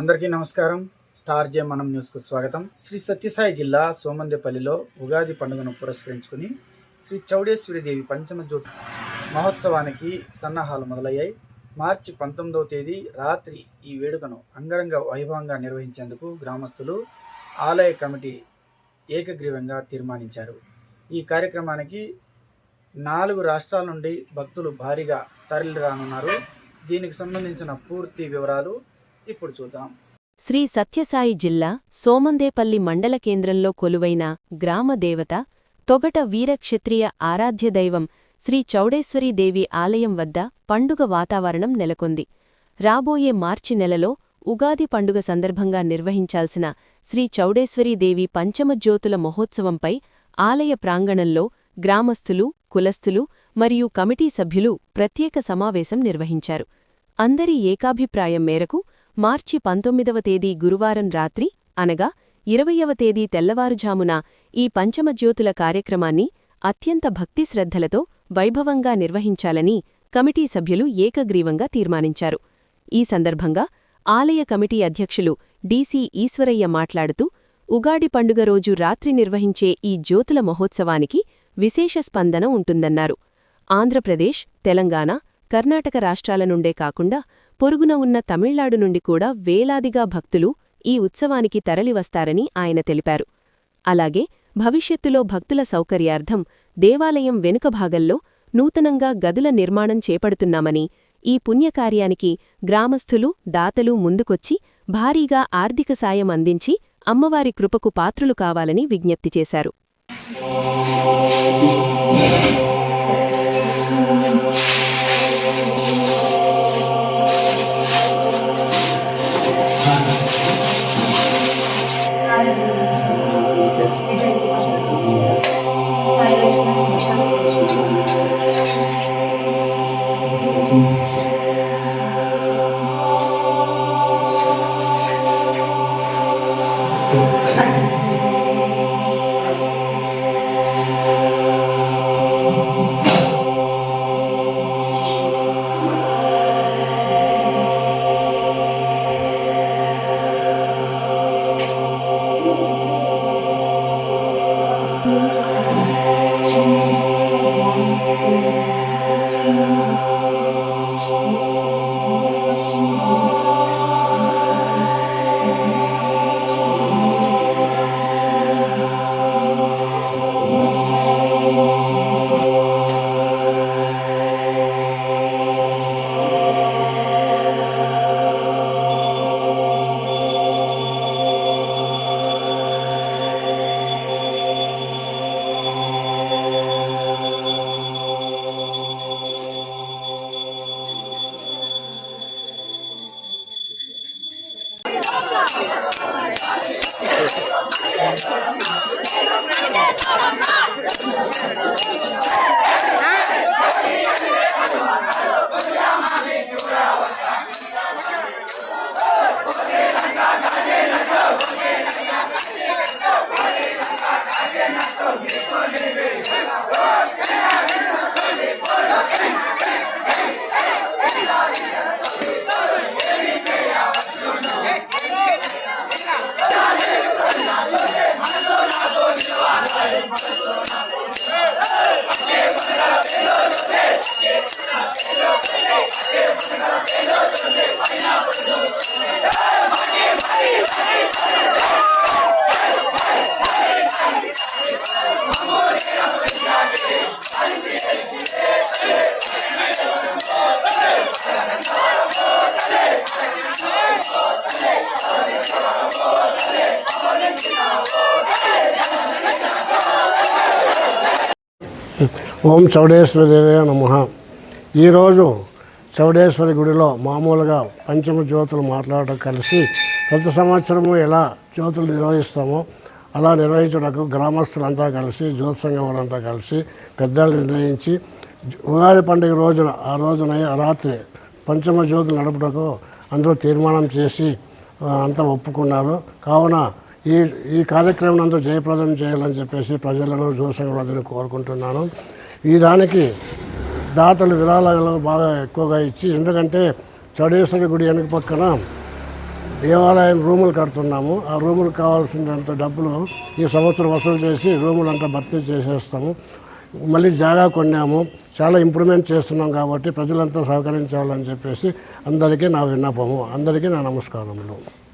అందరికీ నమస్కారం. స్టార్ జే మనం న్యూస్కు స్వాగతం. శ్రీ సత్యసాయి జిల్లా సోమందేపల్లిలో ఉగాది పండుగను పురస్కరించుకుని శ్రీ చౌడేశ్వరీదేవి పంచమ జ్యోతి మహోత్సవానికి సన్నాహాలు మొదలయ్యాయి. మార్చి 19వ తేదీ రాత్రి ఈ వేడుకను అంగరంగ వైభవంగా నిర్వహించేందుకు గ్రామస్తులు, ఆలయ కమిటీ ఏకగ్రీవంగా తీర్మానించారు. ఈ కార్యక్రమానికి 4 రాష్ట్రాల నుండి భక్తులు భారీగా తరలిరానున్నారు. దీనికి సంబంధించిన పూర్తి వివరాలు ఇప్పుడు చూద్దాం. శ్రీ సత్యసాయి జిల్లా సోమందేపల్లి మండల కేంద్రంలో కొలువైన గ్రామ దేవత తొగట వీరక్షత్రియ ఆరాధ్యదైవం శ్రీ చౌడేశ్వరీదేవి ఆలయం వద్ద పండుగ వాతావరణం నెలకొంది. రాబోయే మార్చి నెలలో ఉగాది పండుగ సందర్భంగా నిర్వహించాల్సిన శ్రీ చౌడేశ్వరీదేవి పంచమజ్యోతుల మహోత్సవంపై ఆలయ ప్రాంగణంలో గ్రామస్థులు, కులస్థులు మరియు కమిటీ సభ్యులు ప్రత్యేక సమావేశం నిర్వహించారు. అందరి ఏకాభిప్రాయం మేరకు మార్చి 19వ తేదీ గురువారం రాత్రి అనగా 20వ తేదీ తెల్లవారుజామున ఈ పంచమజ్యోతుల కార్యక్రమాన్ని అత్యంత భక్తి శ్రద్ధలతో వైభవంగా నిర్వహించాలని కమిటీ సభ్యులు ఏకగ్రీవంగా తీర్మానించారు. ఈ సందర్భంగా ఆలయ కమిటీ అధ్యక్షులు డిసి ఈశ్వరయ్య మాట్లాడుతూ, ఉగాది పండుగ రోజు రాత్రి నిర్వహించే ఈ జ్యోతుల మహోత్సవానికి విశేష స్పందన ఉంటుందన్నారు. ఆంధ్రప్రదేశ్, తెలంగాణ, కర్ణాటక రాష్ట్రాల నుండే కాకుండా పొరుగున ఉన్న తమిళనాడు నుండి కూడా వేలాదిగా భక్తులు ఈ ఉత్సవానికి తరలివస్తారని ఆయన తెలిపారు. అలాగే భవిష్యత్తులో భక్తుల సౌకర్యార్థం దేవాలయం వెనుక భాగంలో నూతనంగా గదుల నిర్మాణం చేపడుతున్నామని, ఈ పుణ్యకార్యానికి గ్రామస్థులు, దాతలు ముందుకొచ్చి భారీగా ఆర్థిక సాయం అందించి అమ్మవారి కృపకు పాత్రులు కావాలని విజ్ఞప్తి చేశారు. ఓం చౌడేశ్వరీదేవి నమః. ఈరోజు చౌడేశ్వరి గుడిలో మామూలుగా పంచమ జ్యోతులు మాట్లాడటం కలిసి ప్రతి సంవత్సరము ఎలా జ్యోతులు నిర్వహిస్తామో అలా నిర్వహించడానికి గ్రామస్తులంతా కలిసి, జ్యోతి సంఘం వాళ్ళంతా కలిసి పెద్దలు నిర్ణయించి ఉగాది పండుగ రోజున ఆ రోజున రాత్రి పంచమ జ్యోతులు నడుపుటకు అందరూ తీర్మానం చేసి అంతా ఒప్పుకున్నారు. కావున ఈ కార్యక్రమం అంతా జయప్రదం చేయాలని చెప్పేసి ప్రజలను, జ్యోతి సంఘం వాళ్ళని కోరుకుంటున్నాను. ఈ దానికి దాతలు విరాళాలు బాగా ఎక్కువగా ఇచ్చి, ఎందుకంటే చౌడేశ్వరి గుడి వెనుక పక్కన దేవాలయం రూములు కడుతున్నాము. ఆ రూములకు కావాల్సినంత డబ్బులు ఈ సంవత్సరం వసూలు చేసి రూములంతా భర్తీ చేసేస్తాము. మళ్ళీ జాగా కొన్నాము, చాలా ఇంప్రూవ్మెంట్ చేస్తున్నాం కాబట్టి ప్రజలంతా సహకరించాలని చెప్పేసి అందరికీ నా విన్నపము. అందరికీ నా నమస్కారములు.